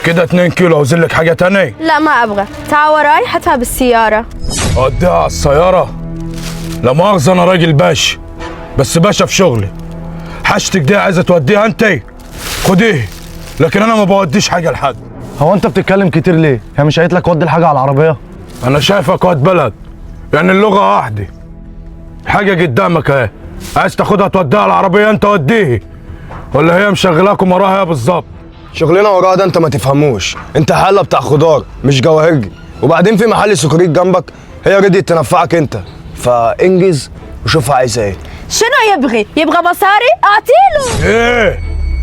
كده 2 كيلو. عاوزين لك حاجه تاني؟ لا ما ابغى، تعال وراي حتى بالسياره. اوديها على السياره؟ لا مؤاخذه انا راجل باشا، بس باشا في شغلي. حاجتك دي عايزه توديها انت خديه، لكن انا ما بوديش حاجه لحد. هو انت بتتكلم كتير ليه؟ هي مش قالت لك ودي الحاجه على العربيه؟ انا شايفك واد بلد، يعني اللغه واحده. حاجه قدامك اهي، عايز تاخدها توديها على العربيه انت وديه، ولا هي مشغلاكم وراها ايه بالظبط؟ شغلنا وراها ده انت ما تفهموش. انت حله بتاع خضار مش جواهرجي، وبعدين في محل سكريت جنبك، هي رضيت تنفعك انت، فانجز وشوفها عايزه ايه. شنو يبغى مصاري؟ اعطيله. ايه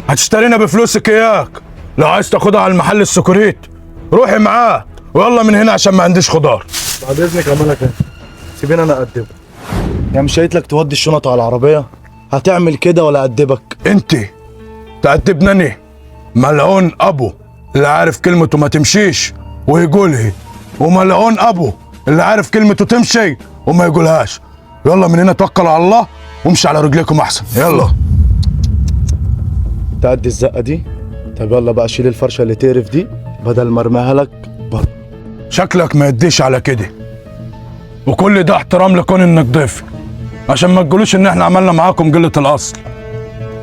هتشترينا بفلوسك اياك؟ لو عايز تاخدها على المحل السكريت روحي معاه ويلا من هنا عشان ما عنديش خضار. بعد اذنك يا ملكه، سيبيني انا اقدمك. يا مش قالت لك تودي الشنط على العربيه؟ هتعمل كده ولا اقدبك؟ انت تأدبنني؟ ملعون ابو اللي عارف كلمته ما تمشيش ويقولها، وملعون ابو اللي عارف كلمته تمشي وما يقولهاش. يلا من هنا توكلوا على الله وامشي على رجليكم احسن. يلا تأدي الزقه دي؟ طب يلا بقى شيل الفرشه اللي تقرف دي بدل ما ارميها لك بره. شكلك ما يديش على كده، وكل ده احترام لكون انك ضيف، عشان ما تقولوش ان احنا عملنا معاكم قله الاصل.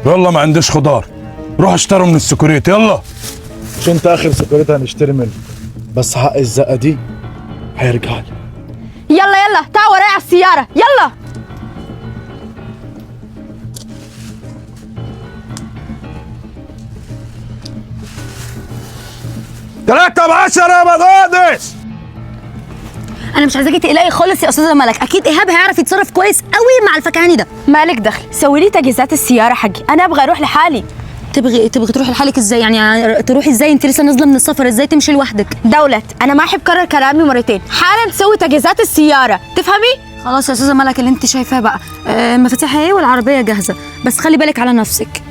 يلا ما عنديش خضار، روح اشتروا من السكريت يلا. مش انت اخر سكرتها هنشتري منه، بس حق الزقه دي هيرجع لي. يلا تعال وراي على السياره يلا. تلاتة ب10 يا بطاطس. انا مش عايزاكي تقلقي خالص يا استاذه ملك، اكيد ايهاب هيعرف يتصرف كويس قوي مع الفكهاني ده. مالك دخل، سوي لي تجهيزات السياره حقي، انا ابغى اروح لحالي. تبغي تروحي لحالك ازاي؟ يعني تروحي ازاي؟ انت لسه نازله من السفر، ازاي تمشي لوحدك؟ دولت انا ما احب كرر كلامي مرتين، حالا تسوي تجهيزات السياره تفهمي؟ خلاص يا استاذه ملك اللي انت شايفاه بقى. مفاتيحها ايه والعربيه جاهزه، بس خلي بالك على نفسك.